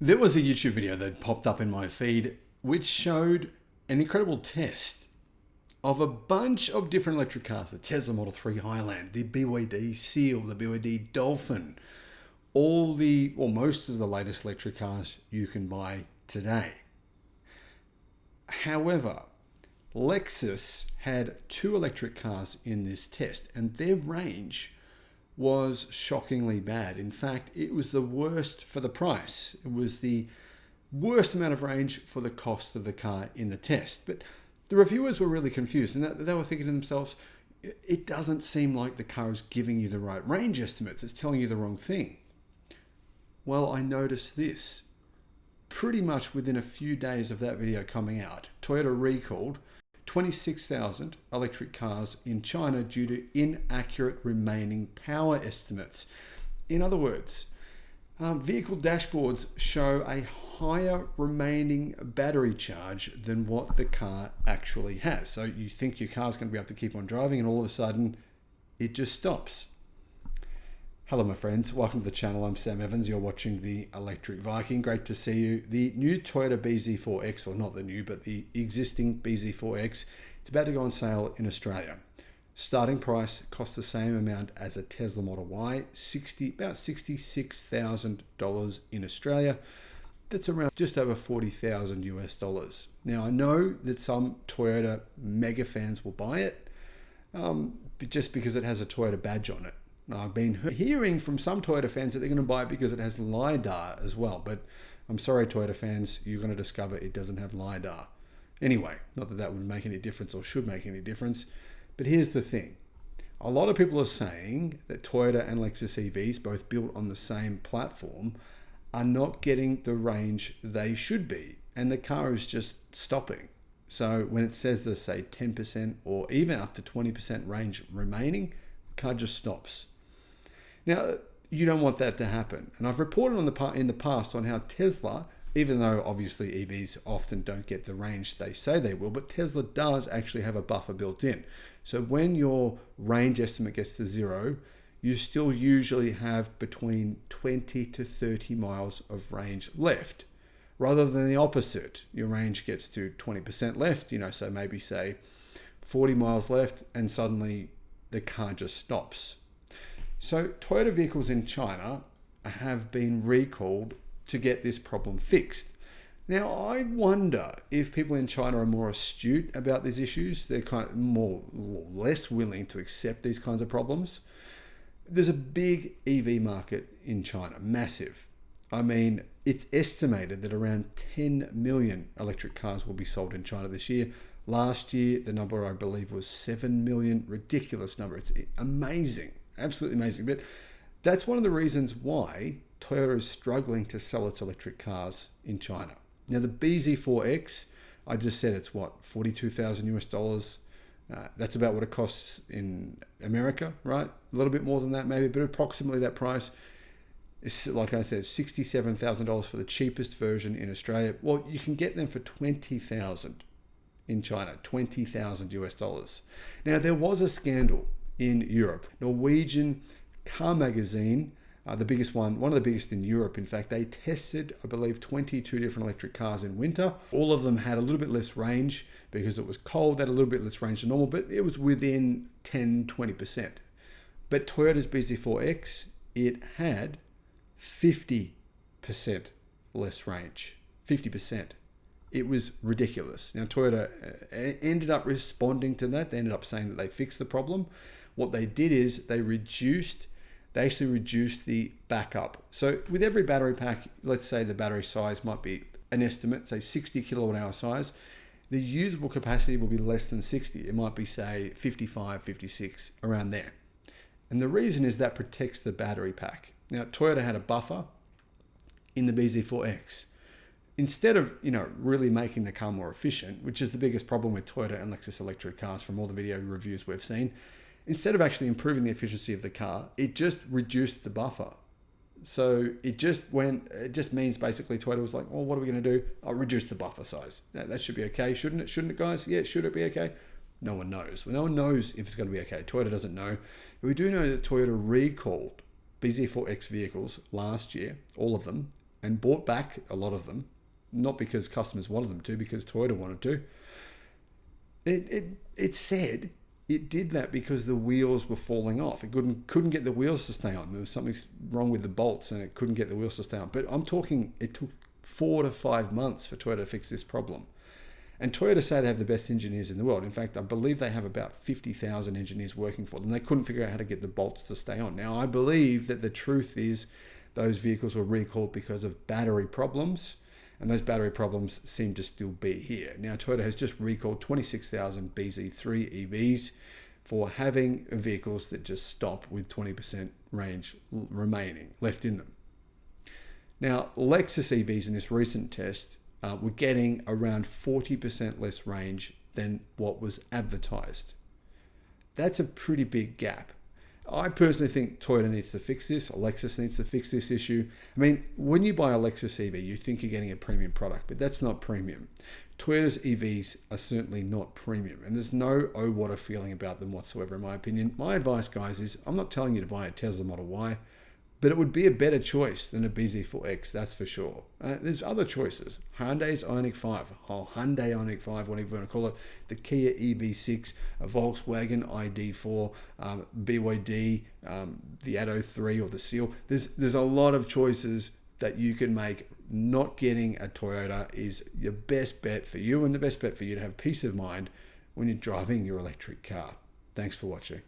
There was a YouTube video that popped up in my feed which showed an incredible test of a bunch of different electric cars: the Tesla Model 3 Highland, the BYD Seal, the BYD Dolphin, most of the latest electric cars you can buy today. However, Lexus had two electric cars in this test, and their range was shockingly bad. In fact, it was the worst for the price. It was the worst amount of range for the cost of the car in the test. But the reviewers were really confused, and they were thinking to themselves, it doesn't seem like the car is giving you the right range estimates. It's telling you the wrong thing. Well, I noticed this. Pretty much within a few days of that video coming out, Toyota recalled 26,000 electric cars in China due to inaccurate remaining power estimates. In other words, vehicle dashboards show a higher remaining battery charge than what the car actually has. So you think your car's going to be able to keep on driving, and all of a sudden it just stops. Hello my friends, welcome to the channel. I'm Sam Evans. You're watching the Electric Viking. Great to see you. The new Toyota BZ4X, or not the new, but the existing BZ4X, it's about to go on sale in Australia. Starting price costs the same amount as a Tesla Model Y, about $66,000 in Australia. That's around just over $40,000 US. Now I know that some Toyota mega fans will buy it just because it has a Toyota badge on it. I've been hearing from some Toyota fans that they're going to buy it because it has LiDAR as well. But I'm sorry, Toyota fans, you're going to discover it doesn't have LiDAR. Anyway, not that that would make any difference or should make any difference. But here's the thing. A lot of people are saying that Toyota and Lexus EVs, both built on the same platform, are not getting the range they should be. And the car is just stopping. So when it says there's, say, 10% or even up to 20% range remaining, the car just stops. Now, you don't want that to happen. And I've reported in the past on how Tesla, even though obviously EVs often don't get the range they say they will, but Tesla does actually have a buffer built in. So when your range estimate gets to zero, you still usually have between 20 to 30 miles of range left, rather than the opposite. Your range gets to 20% left, so maybe say 40 miles left, and suddenly the car just stops. So Toyota vehicles in China have been recalled to get this problem fixed. Now, I wonder if people in China are more astute about these issues. They're kind of less willing to accept these kinds of problems. There's a big EV market in China, massive. I mean, it's estimated that around 10 million electric cars will be sold in China this year. Last year, the number I believe was 7 million. Ridiculous number. It's amazing. Absolutely amazing. But that's one of the reasons why Toyota is struggling to sell its electric cars in China. Now, the BZ4X, I just said it's what, $42,000 US. That's about what it costs in America, right? A little bit more than that maybe, but approximately that price. It's, like I said, $67,000 for the cheapest version in Australia. Well, you can get them for $20,000 in China, $20,000 US. Now, there was a scandal in Europe. Norwegian Car Magazine, the biggest one of the biggest in Europe, in fact, they tested, I believe, 22 different electric cars in winter. All of them had a little bit less range because it was cold. They had a little bit less range than normal, but it was within 10-20%. But Toyota's BZ4X, it had 50% less range. 50%. It was ridiculous. Now, Toyota ended up responding to that. They ended up saying that they fixed the problem. What they did is they actually reduced the backup. So with every battery pack, let's say the battery size might be an estimate, say 60 kilowatt hour size, the usable capacity will be less than 60. It might be, say, 55, 56, around there. And the reason is that protects the battery pack. Now, Toyota had a buffer in the BZ4X. Instead of, really making the car more efficient, which is the biggest problem with Toyota and Lexus electric cars from all the video reviews we've seen, instead of actually improving the efficiency of the car, it just reduced the buffer. So it just means basically Toyota was like, well, what are we going to do? I'll reduce the buffer size. That should be okay, shouldn't it? Shouldn't it, guys? Yeah, should it be okay? No one knows. Well, no one knows if it's going to be okay. Toyota doesn't know. But we do know that Toyota recalled BZ4X vehicles last year, all of them, and bought back a lot of them, not because customers wanted them to, because Toyota wanted to. It said it did that because the wheels were falling off. It couldn't get the wheels to stay on. There was something wrong with the bolts and it couldn't get the wheels to stay on. But I'm talking, it took 4 to 5 months for Toyota to fix this problem. And Toyota say they have the best engineers in the world. In fact, I believe they have about 50,000 engineers working for them. They couldn't figure out how to get the bolts to stay on. Now, I believe that the truth is those vehicles were recalled because of battery problems, and those battery problems seem to still be here. Now, Toyota has just recalled 26,000 BZ3 EVs for having vehicles that just stop with 20% range remaining left in them. Now, Lexus EVs in this recent test were getting around 40% less range than what was advertised. That's a pretty big gap. I personally think Toyota needs to fix this. Lexus needs to fix this issue. I mean, when you buy a Lexus EV, you think you're getting a premium product, but that's not premium. Toyota's EVs are certainly not premium, and there's no oh what a feeling about them whatsoever, in my opinion. My advice, guys, is I'm not telling you to buy a Tesla Model Y, but it would be a better choice than a BZ4X, that's for sure. There's other choices. Hyundai's Ioniq 5, Hyundai Ioniq 5, whatever you want to call it, the Kia EV6, a Volkswagen ID4, BYD, the Atto 3 or the Seal. There's a lot of choices that you can make. Not getting a Toyota is your best bet for you, and the best bet for you to have peace of mind when you're driving your electric car. Thanks for watching.